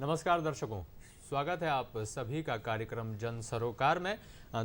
नमस्कार दर्शकों, स्वागत है आप सभी का कार्यक्रम जन सरोकार में।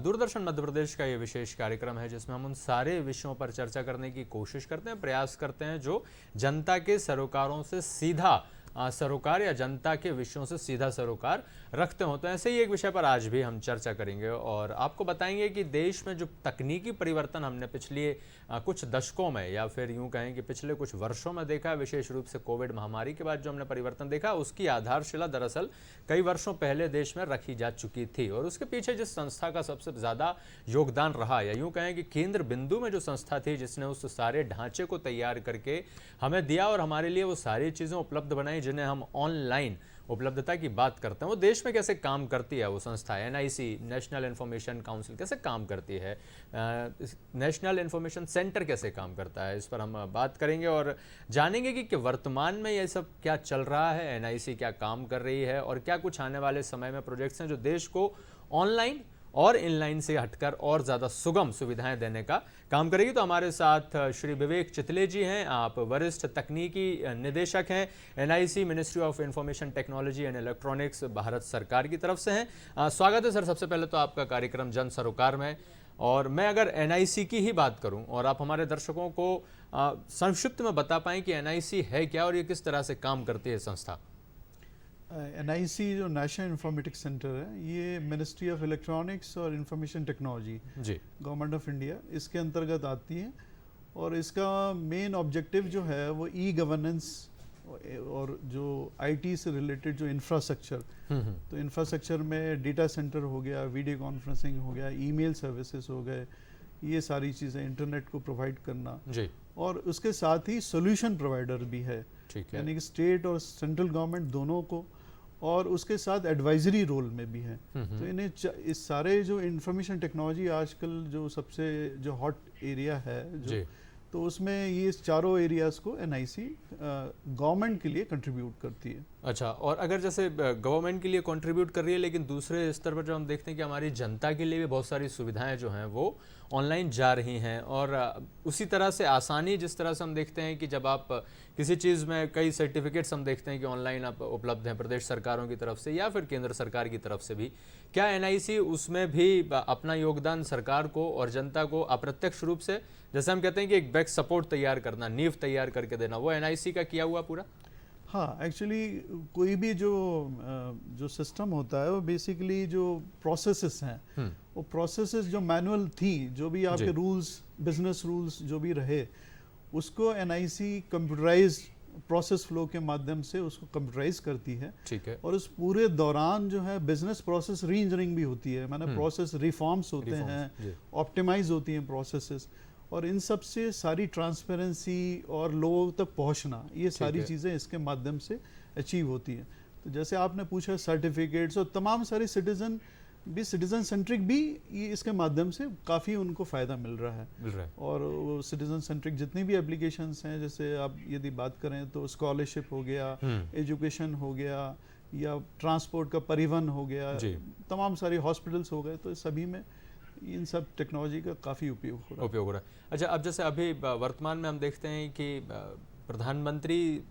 दूरदर्शन मध्य प्रदेश का ये विशेष कार्यक्रम है जिसमें हम उन सारे विषयों पर चर्चा करने की कोशिश करते हैं, प्रयास करते हैं जो जनता के सरोकारों से सीधा सरोकार या जनता के विषयों से सीधा सरोकार रखते हो। तो ऐसे ही एक विषय पर आज भी हम चर्चा करेंगे और आपको बताएंगे कि देश में जो तकनीकी परिवर्तन हमने पिछले कुछ दशकों में या फिर यूं कहें कि पिछले कुछ वर्षों में देखा, विशेष रूप से कोविड महामारी के बाद जो हमने परिवर्तन देखा, उसकी आधारशिला दरअसल कई वर्षों पहले देश में रखी जा चुकी थी। और उसके पीछे जिस संस्था का सबसे ज़्यादा योगदान रहा, या यूं कहें कि केंद्र बिंदु में जो संस्था थी जिसने उस सारे ढांचे को तैयार करके हमें दिया और हमारे लिए वो सारी चीज़ें उपलब्ध बनाई जिन्हें हम ऑनलाइन उपलब्धता की बात करते हैं, वो देश में कैसे काम करती है वो संस्था एनआईसी, नेशनल इन्फॉर्मेशन काउंसिल कैसे काम करती है, नेशनल इन्फॉर्मेशन सेंटर कैसे काम करता है, इस पर हम बात करेंगे और जानेंगे कि वर्तमान में ये सब क्या चल रहा है, एनआईसी क्या काम कर रही है और क्या कुछ आने वाले समय में प्रोजेक्ट्स हैं जो देश को ऑनलाइन और इनलाइन से हटकर और ज़्यादा सुगम सुविधाएं देने का काम करेगी। तो हमारे साथ श्री विवेक चितले जी हैं, आप वरिष्ठ तकनीकी निदेशक हैं, NIC ministry of information technology and electronics Bharat सरकार की तरफ से हैं। स्वागत है सर सबसे पहले तो आपका कार्यक्रम जन सरोकार में। और मैं अगर एनआईसी की ही बात करूं और आप हमारे दर्शकों को संक्षिप्त में बता पाएं कि एनआईसी है क्या और ये किस तरह से काम करती है संस्था। एनआईसी जो नेशनल इंफॉर्मेटिक्स सेंटर है, ये मिनिस्ट्री ऑफ इलेक्ट्रॉनिक्स और इंफॉर्मेशन टेक्नोलॉजी जी गवर्नमेंट ऑफ इंडिया इसके अंतर्गत आती है। और इसका मेन ऑब्जेक्टिव जो है वो ई गवर्नेंस और जो आईटी से रिलेटेड जो इंफ्रास्ट्रक्चर, तो इंफ्रास्ट्रक्चर में डेटा सेंटर हो गया, वीडियो कॉन्फ्रेंसिंग हो गया, ईमेल सर्विसेज हो गए, ये सारी चीज़ें इंटरनेट को प्रोवाइड करना जी। और उसके साथ ही सोल्यूशन प्रोवाइडर भी है, ठीक है, यानी कि स्टेट और सेंट्रल गवर्नमेंट दोनों को, और उसके साथ एडवाइजरी रोल में भी है। तो इन्हें इस सारे जो इंफॉर्मेशन टेक्नोलॉजी आजकल जो सबसे जो हॉट एरिया है जो, तो उसमें ये चारों एरियाज को एनआईसी गवर्नमेंट के लिए कंट्रीब्यूट करती है। अच्छा, और अगर जैसे गवर्नमेंट के लिए कंट्रीब्यूट कर रही है लेकिन दूसरे स्तर पर जो हम देखते हैं कि हमारी जनता के लिए भी बहुत सारी सुविधाएं जो हैं वो ऑनलाइन जा रही हैं, और उसी तरह से आसानी जिस तरह से हम देखते हैं कि जब आप किसी चीज़ में कई सर्टिफिकेट्स हम देखते हैं कि ऑनलाइन आप उपलब्ध हैं प्रदेश सरकारों की तरफ से या फिर केंद्र सरकार की तरफ से भी, क्या एनआईसी उसमें भी अपना योगदान सरकार को और जनता को अप्रत्यक्ष रूप से, जैसे हम कहते हैं कि एक बैक सपोर्ट तैयार करना, नींव तैयार करके देना, वो एनआईसी का किया हुआ पूरा? हाँ, एक्चुअली कोई भी जो सिस्टम होता है वो बेसिकली जो प्रोसेसेस हैं, वो प्रोसेसेस जो मैनुअल थी, जो भी आपके रूल्स, बिजनेस रूल्स जो भी रहे, उसको एनआईसी कंप्यूटराइज्ड प्रोसेस फ्लो के माध्यम से उसको कंप्यूटराइज करती है। ठीक है। और उस पूरे दौरान जो है बिजनेस प्रोसेस री इंजीनियरिंग भी होती है, माने प्रोसेस रिफॉर्म्स होते हैं, ऑप्टिमाइज होती हैं प्रोसेसेस, और इन सब से सारी ट्रांसपेरेंसी और लोगों तक पहुंचना, ये सारी चीज़ें इसके माध्यम से अचीव होती हैं। तो जैसे आपने पूछा सर्टिफिकेट्स और तमाम सारे सिटीजन सेंट्रिक भी ये इसके माध्यम से काफ़ी उनको फ़ायदा मिल रहा है। और वो सिटीजन सेंट्रिक जितनी भी एप्लीकेशंस हैं, जैसे आप यदि बात करें तो स्कॉलरशिप हो गया, एजुकेशन हो गया, या ट्रांसपोर्ट का परिवहन हो गया, तमाम सारी हॉस्पिटल्स हो गए, तो सभी में इन सब टेक्नोलॉजी का काफ़ी उपयोग हो रहा है। अच्छा, अब जैसे अभी वर्तमान में हम देखते हैं कि प्रधानमंत्री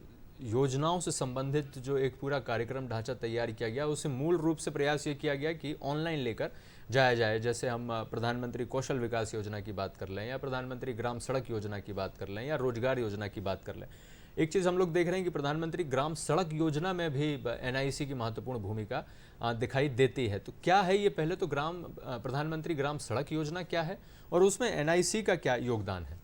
योजनाओं से संबंधित जो एक पूरा कार्यक्रम ढांचा तैयार किया गया, उसे मूल रूप से प्रयास ये किया गया कि ऑनलाइन लेकर जाया जाए। जैसे हम प्रधानमंत्री कौशल विकास योजना की बात कर लें, या प्रधानमंत्री ग्राम सड़क योजना की बात कर लें, या रोजगार योजना की बात कर लें, एक चीज़ हम लोग देख रहे हैं कि प्रधानमंत्री ग्राम सड़क योजना में भी एनआईसी की महत्वपूर्ण भूमिका दिखाई देती है। तो क्या है ये, पहले तो प्रधानमंत्री ग्राम सड़क योजना क्या है और उसमें एनआईसी का क्या योगदान है?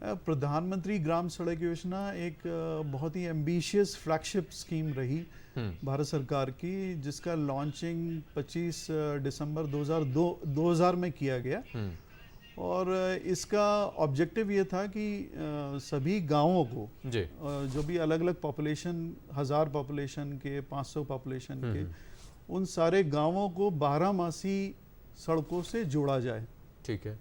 प्रधानमंत्री ग्राम सड़क योजना एक बहुत ही एम्बिशियस फ्लैगशिप स्कीम रही भारत सरकार की, जिसका लॉन्चिंग 25 दिसंबर 2000 में किया गया। और इसका ऑब्जेक्टिव ये था कि सभी गांवों को, जो भी अलग अलग पॉपुलेशन, 1000 पॉपुलेशन के, 500 पॉपुलेशन के, उन सारे गांवों को 12मासी सड़कों से जोड़ा जाए। ठीक है।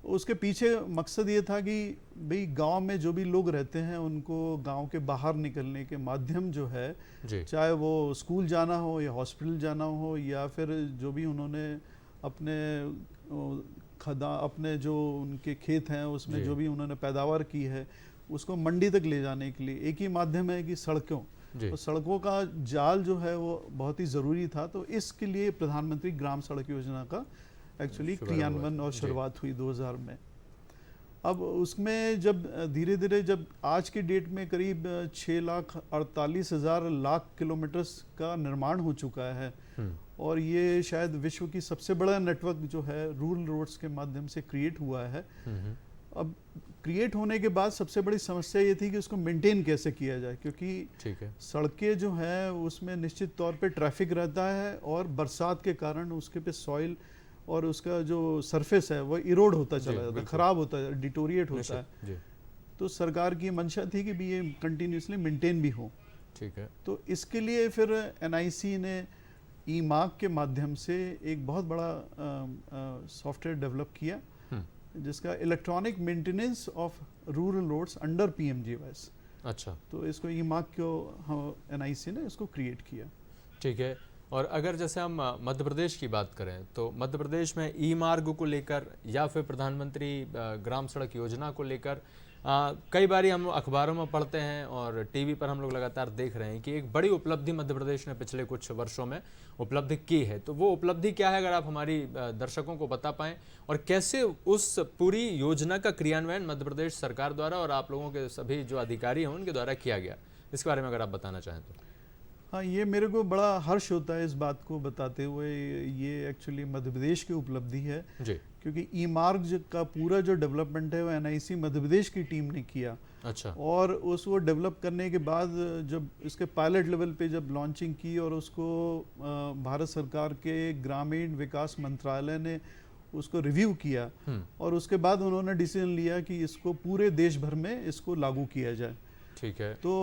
उसके पीछे मकसद ये था कि भाई गांव में जो भी लोग रहते हैं उनको गांव के बाहर निकलने के माध्यम जो है, चाहे वो स्कूल जाना हो या हॉस्पिटल जाना हो, या फिर जो भी उन्होंने अपने जो उनके खेत हैं उसमें जो भी उन्होंने पैदावार की है उसको मंडी तक ले जाने के लिए एक ही माध्यम है कि सड़कों। जी। तो सड़कों का जाल जो है वो बहुत ही ज़रूरी था, तो इसके लिए प्रधानमंत्री ग्राम सड़क योजना का एक्चुअली शुभारंभ हुआ क्रियान्वयन था। और जी। शुरुआत हुई 2000 में। अब उसमें जब धीरे धीरे, जब आज की डेट में करीब 6,48,000 लाख किलोमीटर्स का निर्माण हो चुका है, और ये शायद विश्व की सबसे बड़ा नेटवर्क जो है रूरल रोड्स के माध्यम से क्रिएट हुआ है। अब क्रिएट होने के बाद सबसे बड़ी समस्या ये थी कि उसको मेंटेन कैसे किया जाए, क्योंकि ठीक है। सड़कें जो हैं उसमें निश्चित तौर पे ट्रैफिक रहता है, और बरसात के कारण उसके पे सॉइल और उसका जो सरफेस है वो इरोड होता चला जाता है, खराब होता है, डिटोरिएट होता है। जी। तो सरकार की मंशा थी कि भी ये कंटिन्यूसली मेंटेन भी हो। ठीक है। तो इसके लिए फिर एनआईसी ने ई मार्क के माध्यम से एक बहुत बड़ा सॉफ्टवेयर डेवलप किया, जिसका electronic maintenance of rural roads under PMGSY. अच्छा। तो इसको ई मार्क को एनआईसी ने इसको क्रिएट किया। ठीक है। और अगर जैसे हम मध्य प्रदेश की बात करें तो मध्य प्रदेश में ई मार्ग को लेकर या फिर प्रधानमंत्री ग्राम सड़क योजना को लेकर कई बार हम अखबारों में पढ़ते हैं और टीवी पर हम लोग लगातार देख रहे हैं कि एक बड़ी उपलब्धि मध्य प्रदेश ने पिछले कुछ वर्षों में उपलब्धि की है। तो वो उपलब्धि क्या है, अगर आप हमारी दर्शकों को बता पाएं, और कैसे उस पूरी योजना का क्रियान्वयन मध्य प्रदेश सरकार द्वारा और आप लोगों के सभी जो अधिकारी हैं उनके द्वारा किया गया, इसके बारे में अगर आप बताना चाहें तो। हाँ, ये मेरे को बड़ा हर्ष होता है इस बात को बताते हुए। ये एक्चुअली मध्य प्रदेश की उपलब्धि है जी। क्योंकि ई मार्ग का पूरा जो डेवलपमेंट है वो एनआईसी मध्य प्रदेश की टीम ने किया। अच्छा। और उसको डेवलप करने के बाद जब इसके पायलट लेवल पे जब लॉन्चिंग की और उसको भारत सरकार के ग्रामीण विकास मंत्रालय ने उसको रिव्यू किया, और उसके बाद उन्होंने डिसीजन लिया कि इसको पूरे देश भर में इसको लागू किया जाए। ठीक है। तो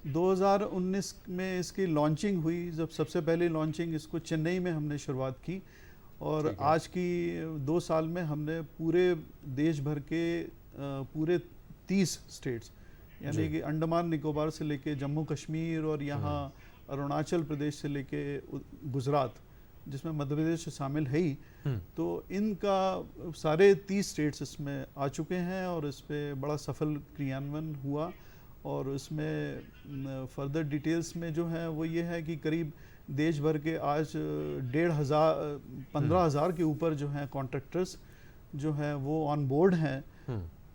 2019 में इसकी लॉन्चिंग हुई, जब सबसे पहले लॉन्चिंग इसको चेन्नई में हमने शुरुआत की, और आज की 2 साल में हमने पूरे देश भर के पूरे 30 स्टेट्स यानी कि अंडमान निकोबार से लेके जम्मू कश्मीर और यहाँ अरुणाचल प्रदेश से लेके गुजरात, जिसमें मध्य प्रदेश शामिल है ही, तो इनका सारे 30 स्टेट्स इसमें आ चुके हैं और इस पर बड़ा सफल क्रियान्वयन हुआ। और इसमें फर्दर डिटेल्स में जो है वो ये है कि करीब देश भर के आज 15,000 के ऊपर जो हैं कॉन्ट्रैक्टर्स जो हैं वो ऑन बोर्ड हैं,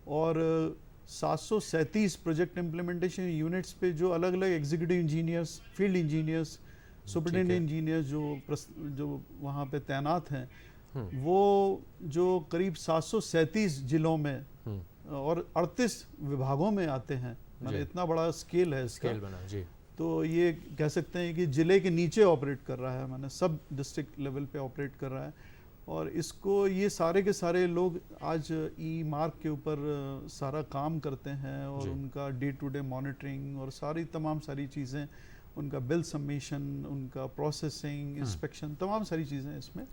और 737 प्रोजेक्ट इम्प्लीमेंटेशन यूनिट्स पे जो अलग अलग executive engineers, field engineers, superintendent engineers जो वहाँ पे तैनात हैं, वो जो करीब 737 जिलों में और 38 विभागों में आते हैं। मतलब इतना बड़ा स्केल है इसका। स्केल बना जी। तो ये कह सकते हैं कि जिले के नीचे ऑपरेट कर रहा है, माने सब डिस्ट्रिक्ट लेवल पे ऑपरेट कर रहा है। और इसको ये सारे के सारे लोग आज ई मार्क के ऊपर सारा काम करते हैं, और उनका डे टू डे मॉनिटरिंग और तमाम सारी चीज़ें, उनका बिल सबमिशन, उनका प्रोसेसिंग, इंस्पेक्शन, तमाम सारी चीज़ें इसमें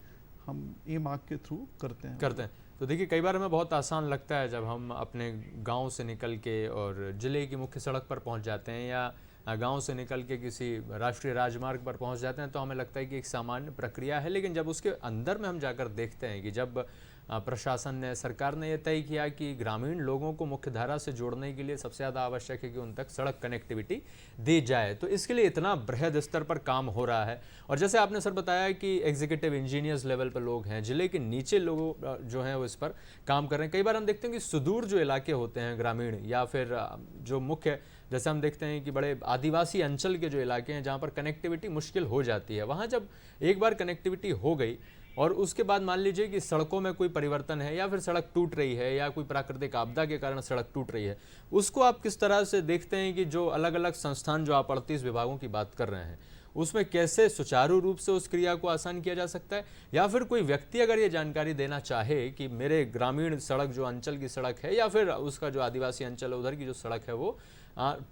हम ई मार्क के थ्रू करते हैं। तो देखिए, कई बार हमें बहुत आसान लगता है जब हम अपने गांव से निकल के और जिले की मुख्य सड़क पर पहुंच जाते हैं या गांव से निकल के किसी राष्ट्रीय राजमार्ग पर पहुंच जाते हैं, तो हमें लगता है कि एक सामान्य प्रक्रिया है। लेकिन जब उसके अंदर में हम जाकर देखते हैं कि जब प्रशासन ने, सरकार ने यह तय किया कि ग्रामीण लोगों को मुख्य धारा से जोड़ने के लिए सबसे ज़्यादा आवश्यक है कि उन तक सड़क कनेक्टिविटी दी जाए, तो इसके लिए इतना बृहद स्तर पर काम हो रहा है। और जैसे आपने सर बताया कि एग्जीक्यूटिव इंजीनियर्स लेवल पर लोग हैं, जिले के नीचे लोग जो हैं वो इस पर काम कर रहे हैं। कई बार हम देखते हैं कि सुदूर जो इलाके होते हैं ग्रामीण, या फिर जो मुख्य, जैसे हम देखते हैं कि बड़े आदिवासी अंचल के जो इलाके हैं जहाँ पर कनेक्टिविटी मुश्किल हो जाती है, वहाँ जब एक बार कनेक्टिविटी हो गई और उसके बाद मान लीजिए कि सड़कों में कोई परिवर्तन है या फिर सड़क टूट रही है या कोई प्राकृतिक आपदा के कारण सड़क टूट रही है, उसको आप किस तरह से देखते हैं कि जो अलग अलग संस्थान, जो आप 38 विभागों की बात कर रहे हैं, उसमें कैसे सुचारू रूप से उस क्रिया को आसान किया जा सकता है? या फिर कोई व्यक्ति अगर ये जानकारी देना चाहे कि मेरे ग्रामीण सड़क, जो अंचल की सड़क है या फिर उसका जो आदिवासी अंचल है उधर की जो सड़क है वो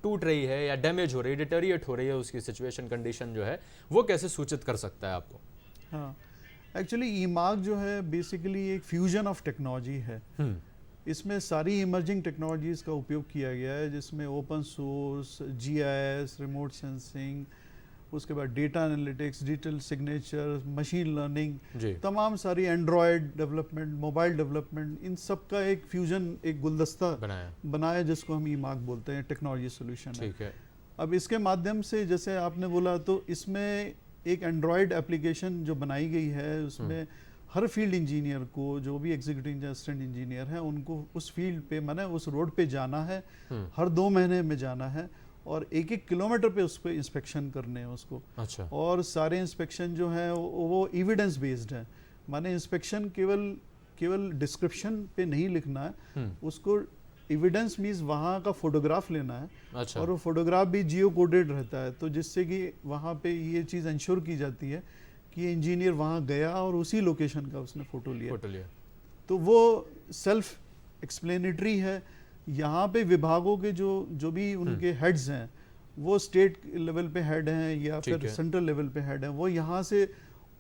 टूट रही है या डैमेज हो रही है, डिटेरिएट हो रही है, उसकी सिचुएशन, कंडीशन जो है वो कैसे सूचित कर सकता है आपको? हाँ, एक्चुअली ई मार्क जो है बेसिकली एक फ्यूजन ऑफ टेक्नोलॉजी है। इसमें सारी इमर्जिंग टेक्नोलॉजीज का उपयोग किया गया है, जिसमें open source, GIS, remote sensing, उसके बाद data analytics, digital signature, machine learning, तमाम सारी एंड्रॉयड डेवलपमेंट, मोबाइल डेवलपमेंट, इन सब का एक फ्यूजन, एक गुलदस्ता बनाया जिसको हम ई मार्क बोलते हैं, टेक्नोलॉजी सोल्यूशन है। अब इसके माध्यम से जैसे आपने बोला, तो इसमें एक एंड्रॉयड एप्लीकेशन जो बनाई गई है, उसमें हर फील्ड इंजीनियर को, जो भी एग्जीक्यूटिव असिस्टेंट इंजीनियर है, उनको उस फील्ड पे, माने उस रोड पे जाना है, हर 2 महीने में जाना है, और 1-1 किलोमीटर पे उस पर इंस्पेक्शन करने हैं उसको। अच्छा। और सारे इंस्पेक्शन जो है वो एविडेंस बेस्ड है, माने इंस्पेक्शन केवल डिस्क्रिप्शन पे नहीं लिखना है, उसको एविडेंस मीन्स वहाँ का फोटोग्राफ लेना है। अच्छा। और वो फोटोग्राफ भी जियो कोडेड रहता है, तो जिससे कि वहाँ पे ये चीज़ इंश्योर की जाती है कि इंजीनियर वहाँ गया और उसी लोकेशन का उसने फोटो लिया। तो वो सेल्फ एक्सप्लेनेटरी है। यहाँ पे विभागों के जो भी उनके हेड्स हैं, वो स्टेट लेवल पे हेड हैं या फिर सेंट्रल लेवल पे हेड हैं, वो यहाँ से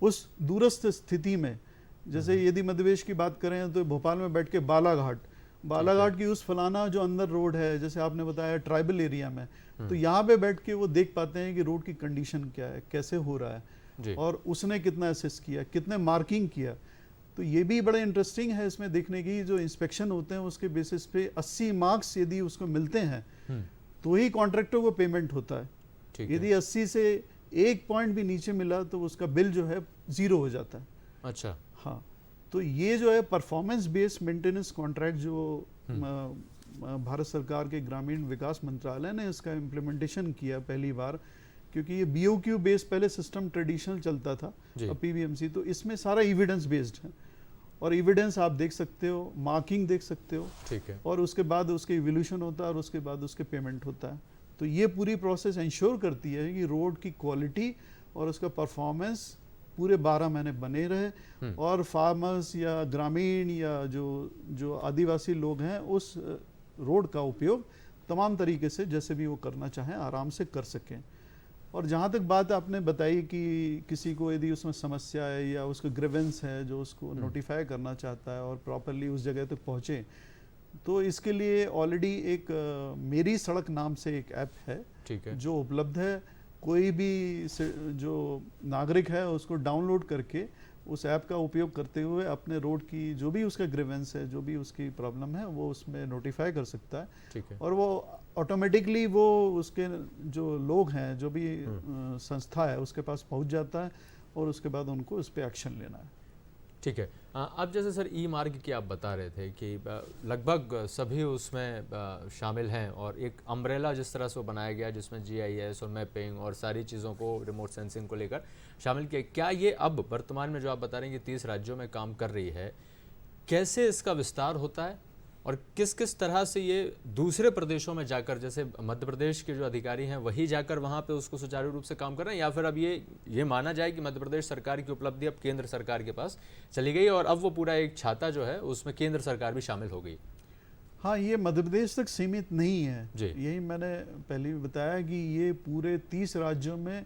उस दूरस्थ स्थिति में, जैसे यदि मध्य प्रदेश की बात करें तो भोपाल में बैठ के बालाघाट की उस फलाना जो अंदर रोड है, जैसे आपने बताया ट्राइबल एरिया में, तो यहाँ पे बैठ के वो देख पाते हैं कि रोड की कंडीशन क्या है, कैसे हो रहा है, और उसने कितना असेस किया, कितने मार्किंग किया। तो ये भी बड़ा इंटरेस्टिंग है इसमें देखने की, जो इंस्पेक्शन होते हैं उसके बेसिस पे 80 मार्क्स यदि उसको मिलते हैं तो ही कॉन्ट्रैक्टर को पेमेंट होता है। यदि 80 से 1 पॉइंट भी नीचे मिला तो उसका बिल जो है 0 हो जाता है। अच्छा। हाँ, तो ये जो है परफॉर्मेंस बेस्ड मेंटेनेंस कॉन्ट्रैक्ट जो भारत सरकार के ग्रामीण विकास मंत्रालय ने इसका इम्प्लीमेंटेशन किया पहली बार, क्योंकि ये BOQ बेस्ड पहले सिस्टम ट्रेडिशनल चलता था, अब PBMC, तो इसमें सारा एविडेंस बेस्ड है, और एविडेंस आप देख सकते हो, मार्किंग देख सकते हो, ठीक है, और उसके बाद उसके इवोल्यूशन होता है और उसके बाद उसके पेमेंट होता है। तो ये पूरी प्रोसेस इंश्योर करती है कि रोड की क्वालिटी और उसका परफॉर्मेंस पूरे 12 महीने बने रहे, और फार्मर्स या ग्रामीण या जो आदिवासी लोग हैं उस रोड का उपयोग तमाम तरीके से जैसे भी वो करना चाहें आराम से कर सकें। और जहाँ तक बात आपने बताई कि किसी को यदि उसमें समस्या है या उसका ग्रीवेंस है जो उसको नोटिफाई करना चाहता है और प्रॉपरली उस जगह तक पहुँचे, तो इसके लिए ऑलरेडी एक मेरी सड़क नाम से एक ऐप है, ठीक है, जो उपलब्ध है। कोई भी जो नागरिक है उसको डाउनलोड करके उस ऐप का उपयोग करते हुए अपने रोड की जो भी उसका ग्रीवेंस है, जो भी उसकी प्रॉब्लम है, वो उसमें नोटिफाई कर सकता है, ठीक है, और वो ऑटोमेटिकली वो उसके जो लोग हैं, जो भी संस्था है, उसके पास पहुंच जाता है और उसके बाद उनको उस पर एक्शन लेना है। ठीक है। अब जैसे सर ई मार्ग की आप बता रहे थे कि लगभग सभी उसमें शामिल हैं, और एक अम्ब्रेला जिस तरह से वो बनाया गया जिसमें GIS और मैपिंग और सारी चीज़ों को, रिमोट सेंसिंग को लेकर शामिल किया, क्या ये अब वर्तमान में जो आप बता रहे हैं कि 30 राज्यों में काम कर रही है, कैसे इसका विस्तार होता है और किस किस तरह से ये दूसरे प्रदेशों में जाकर, जैसे मध्य प्रदेश के जो अधिकारी हैं वही जाकर वहाँ पे उसको सुचारू रूप से काम कर रहे हैं, या फिर अब ये माना जाए कि मध्य प्रदेश सरकार की उपलब्धि अब केंद्र सरकार के पास चली गई और अब वो पूरा एक छाता जो है उसमें केंद्र सरकार भी शामिल हो गई? हाँ, ये मध्य प्रदेश तक सीमित नहीं है, यही मैंने पहले भी बताया कि ये पूरे 30 राज्यों में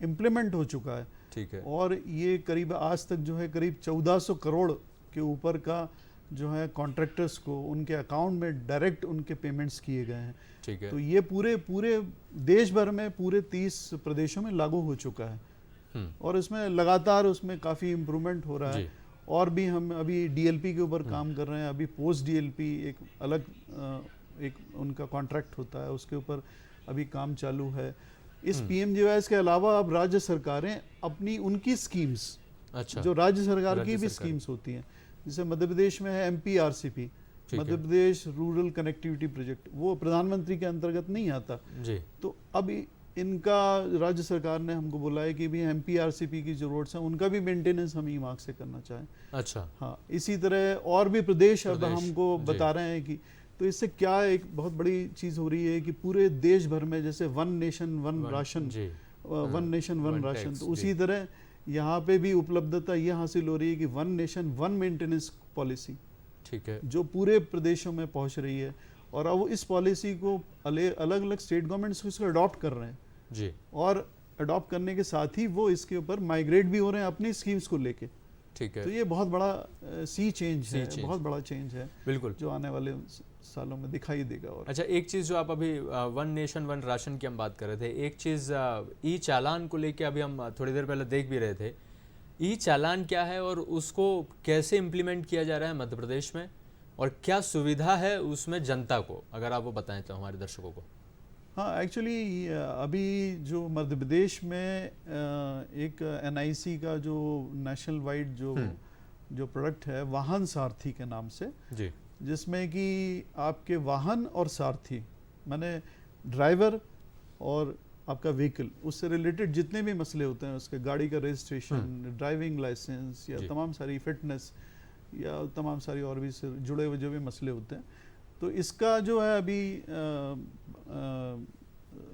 इम्प्लीमेंट हो चुका है, ठीक है, और ये करीब आज तक जो है करीब 1400 करोड़ के ऊपर का जो है कॉन्ट्रैक्टर्स को उनके अकाउंट में डायरेक्ट उनके पेमेंट्स किए गए हैं, ठीक है। तो ये पूरे देश भर में पूरे 30 प्रदेशों में लागू हो चुका है, और इसमें लगातार उसमें काफ़ी इम्प्रूवमेंट हो रहा है, और भी हम अभी DLP के ऊपर काम कर रहे हैं। अभी पोस्ट DLP एक अलग एक उनका कॉन्ट्रैक्ट होता है, उसके ऊपर अभी काम चालू है। इस PMJYS के अलावा अब राज्य सरकारें अपनी उनकी स्कीम्स, अच्छा, जो राज्य सरकार की भी स्कीम्स होती हैं, जैसे मध्य प्रदेश में है MPRCP, Madhya Pradesh rural connectivity project, वो प्रधानमंत्री के अंतर्गत नहीं आता जी। तो अब इनका राज्य सरकार ने हमको बोला है कि भी MPRCP की जो रोड्स हैं उनका भी मेंटेनेंस हम ई-मार्ग से करना चाहें। अच्छा, हाँ, इसी तरह और भी प्रदेश अब हमको बता रहे हैं कि, तो इससे क्या एक बहुत बड़ी चीज हो रही है कि पूरे देश भर में जैसे one nation one ration, one nation one ration, तो उसी तरह यहाँ पे भी उपलब्धता ये हासिल हो रही है कि one nation one maintenance policy, ठीक है, जो पूरे प्रदेशों में पहुँच रही है, और अब इस पॉलिसी को अलग अलग स्टेट गवर्नमेंट्स इसको अडॉप्ट कर रहे हैं जी, और अडॉप्ट करने के साथ ही वो इसके ऊपर माइग्रेट भी हो रहे हैं अपनी स्कीम्स को लेके, ठीक है। तो ये बहुत बड़ा सी चेंज है, बहुत बड़ा चेंज है, बिल्कुल, जो आने वाले सालों में दिखाई देगा। और अच्छा, एक चीज़ जो आप अभी वन नेशन वन राशन की हम बात कर रहे थे, एक चीज़ ई चालान को लेके अभी हम थोड़ी देर पहले देख भी रहे थे। ई चालान क्या है और उसको कैसे इम्प्लीमेंट किया जा रहा है मध्य प्रदेश में, और क्या सुविधा है उसमें जनता को, अगर आप वो बताएं तो हमारे दर्शकों को। हाँ, एक्चुअली अभी जो मध्य प्रदेश में एक एनआईसी का जो नेशनल वाइड जो प्रोडक्ट है वाहन सारथी के नाम से, जी, जिसमें कि आपके वाहन और सारथी माने ड्राइवर और आपका व्हीकल, उससे रिलेटेड जितने भी मसले होते हैं, उसके गाड़ी का रजिस्ट्रेशन, ड्राइविंग लाइसेंस या तमाम सारी फिटनेस या तमाम सारी और भी से जुड़े हुए जो भी मसले होते हैं, तो इसका जो है अभी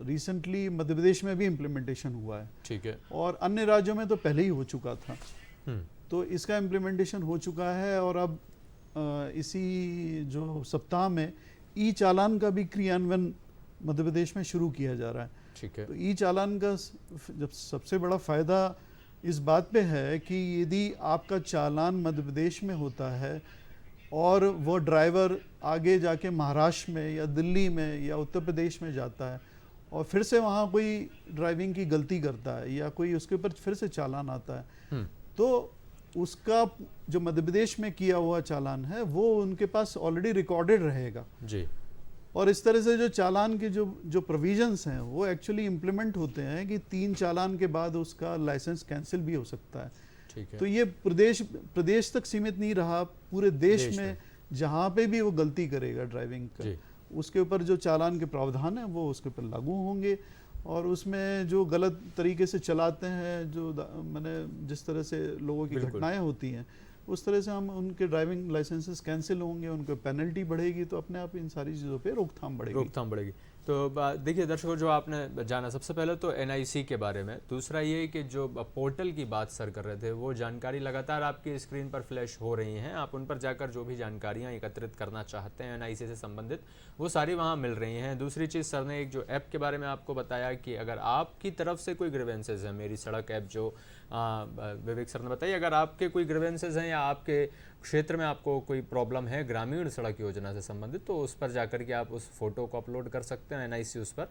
रिसेंटली मध्य प्रदेश में भी इम्प्लीमेंटेशन हुआ है। ठीक है। और अन्य राज्यों में तो पहले ही हो चुका था। तो इसका इम्प्लीमेंटेशन हो चुका है और अब इसी जो सप्ताह में ई चालान का भी क्रियान्वयन मध्य प्रदेश में शुरू किया जा रहा है। ठीक है। तो ई चालान का जब सबसे बड़ा फ़ायदा इस बात पे है कि यदि आपका चालान मध्य प्रदेश में होता है और वो ड्राइवर आगे जाके महाराष्ट्र में या दिल्ली में या उत्तर प्रदेश में जाता है और फिर से वहाँ कोई ड्राइविंग की गलती करता है या कोई उसके ऊपर फिर से चालान आता है, तो उसका जो मध्य प्रदेश में किया हुआ चालान है वो उनके पास ऑलरेडी रिकॉर्डेड रहेगा जी। और इस तरह से जो चालान के जो प्रोविजंस हैं वो एक्चुअली इम्प्लीमेंट होते हैं कि 3 चालान के बाद उसका लाइसेंस कैंसिल भी हो सकता है। ठीक है। तो ये प्रदेश तक सीमित नहीं रहा, पूरे देश में जहाँ पे भी वो गलती करेगा ड्राइविंग का, उसके ऊपर जो चालान के प्रावधान है वो उसके ऊपर लागू होंगे। और उसमें जो गलत तरीके से चलाते हैं, जो मैंने जिस तरह से लोगों की घटनाएं होती हैं, उस तरह से हम उनके ड्राइविंग लाइसेंसेस कैंसिल होंगे, उनको पेनल्टी बढ़ेगी, तो अपने आप इन सारी चीज़ों पे रोकथाम बढ़ेगी। तो देखिए दर्शकों, जो आपने जाना सबसे पहले तो एनआईसी के बारे में, दूसरा ये कि जो पोर्टल की बात सर कर रहे थे, वो जानकारी लगातार आपकी स्क्रीन पर फ्लैश हो रही हैं, आप उन पर जाकर जो भी जानकारियां एकत्रित करना चाहते हैं एनआईसी से संबंधित, वो सारी वहां मिल रही हैं। दूसरी चीज़, सर ने एक जो ऐप के बारे में आपको बताया कि अगर आपकी तरफ से कोई ग्रीवेंसेज है, मेरी सड़क ऐप जो विवेक सर ने बताइए, अगर आपके कोई ग्रीवेंसेज हैं या आपके क्षेत्र में आपको कोई प्रॉब्लम है ग्रामीण सड़क योजना से संबंधित, तो उस पर जाकर के आप उस फोटो को अपलोड कर सकते हैं, एनआईसी उस पर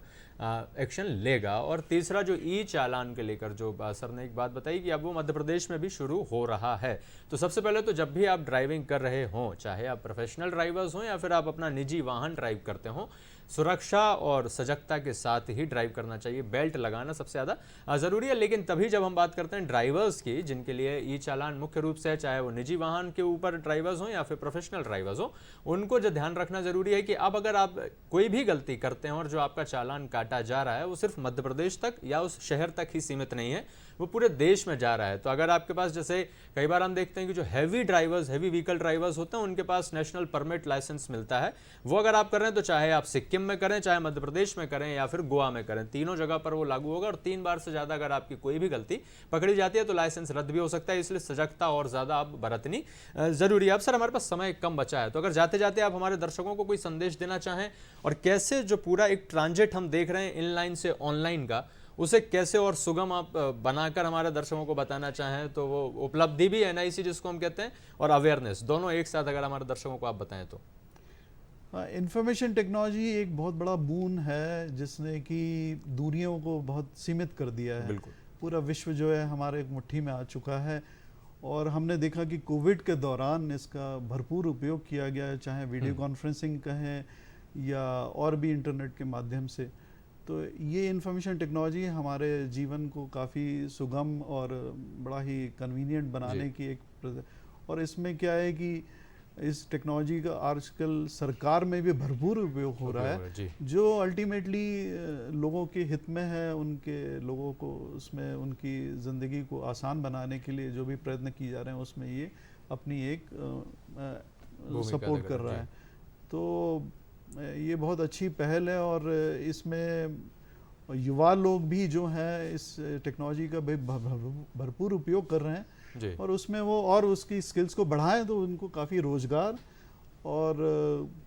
एक्शन लेगा। और तीसरा, जो ई चालान के लेकर जो सर ने एक बात बताई कि अब वो मध्य प्रदेश में भी शुरू हो रहा है। तो सबसे पहले तो जब भी आप ड्राइविंग कर रहे हों, चाहे आप प्रोफेशनल ड्राइवर्स हों या फिर आप अपना निजी वाहन ड्राइव करते हों, सुरक्षा और सजगता के साथ ही ड्राइव करना चाहिए। बेल्ट लगाना सबसे ज़्यादा ज़रूरी है। लेकिन तभी जब हम बात करते हैं ड्राइवर्स की, जिनके लिए ई चालान मुख्य रूप से है, चाहे वो निजी वाहन के ऊपर ड्राइवर्स हों या फिर प्रोफेशनल ड्राइवर्स हों, उनको जो ध्यान रखना ज़रूरी है कि अब अगर आप कोई भी गलती करते हैं और जो आपका चालान काटा जा रहा है वो सिर्फ मध्य प्रदेश तक या उस शहर तक ही सीमित नहीं है, वो पूरे देश में जा रहा है। तो अगर आपके पास, जैसे कई बार हम देखते हैं कि जो हैवी व्हीकल ड्राइवर्स होते हैं, उनके पास नेशनल परमिट लाइसेंस मिलता है, वो अगर आप कर रहे हैं तो चाहे आप सिक्किम में करें, चाहे मध्य प्रदेश में करें या फिर गोवा में करें, तीनों जगह पर वो लागू होगा। और 3 बार से ज़्यादा अगर आपकी कोई भी गलती पकड़ी जाती है तो लाइसेंस रद्द भी हो सकता है। इसलिए सजगता और ज़्यादा आप बरतनी ज़रूरी है। अब सर, हमारे पास समय कम बचा है, तो अगर जाते जाते आप हमारे दर्शकों को कोई संदेश देना चाहें और कैसे जो पूरा एक ट्रांजिट हम देख रहे हैं इनलाइन से ऑनलाइन का, उसे कैसे और सुगम आप बनाकर हमारे दर्शकों को बताना चाहें, तो वो उपलब्धि भी एनआईसी जिसको हम कहते हैं और अवेयरनेस, दोनों एक साथ अगर हमारे दर्शकों को आप बताएं तो। इंफॉर्मेशन टेक्नोलॉजी एक बहुत बड़ा बून है जिसने कि दूरियों को बहुत सीमित कर दिया है। बिल्कुल। पूरा विश्व जो है हमारे मुट्ठी में आ चुका है और हमने देखा कि कोविड के दौरान इसका भरपूर उपयोग किया गया है, चाहे वीडियो कॉन्फ्रेंसिंग कहें या और भी इंटरनेट के माध्यम से। तो ये इंफॉर्मेशन टेक्नोलॉजी हमारे जीवन को काफ़ी सुगम और बड़ा ही कन्वीनियंट बनाने की एक, और इसमें क्या है कि इस टेक्नोलॉजी का आजकल सरकार में भी भरपूर उपयोग हो रहा है, जो अल्टीमेटली लोगों के हित में है। उनके लोगों को उसमें उनकी ज़िंदगी को आसान बनाने के लिए जो भी प्रयत्न किए जा रहे हैं उसमें ये अपनी एक सपोर्ट कर रहा है। तो ये बहुत अच्छी पहल है और इसमें युवा लोग भी जो हैं इस टेक्नोलॉजी का भरपूर उपयोग कर रहे हैं और उसमें वो और उसकी स्किल्स को बढ़ाएं तो उनको काफ़ी रोजगार और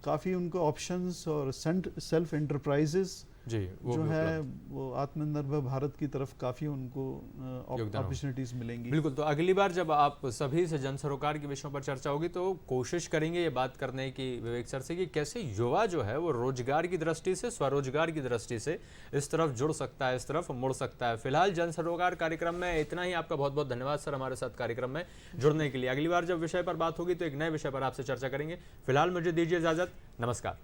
काफ़ी उनको ऑप्शंस और सेल्फ एंटरप्राइजेस जो है वो आत्मनिर्भर भारत की तरफ काफ़ी उनको अपॉर्चुनिटीज मिलेंगी। बिल्कुल। तो अगली बार जब आप सभी से जन सरोकार के विषयों पर चर्चा होगी तो कोशिश करेंगे ये बात करने की विवेक सर से कि कैसे युवा जो है वो रोजगार की दृष्टि से, स्वरोजगार की दृष्टि से इस तरफ जुड़ सकता है, इस तरफ मुड़ सकता है। फिलहाल जन सरोकार कार्यक्रम में इतना ही। आपका बहुत बहुत धन्यवाद सर हमारे साथ कार्यक्रम में जुड़ने के लिए। अगली बार जब विषय पर बात होगी तो एक नए विषय पर आपसे चर्चा करेंगे। फिलहाल मुझे दीजिए इजाजत। नमस्कार।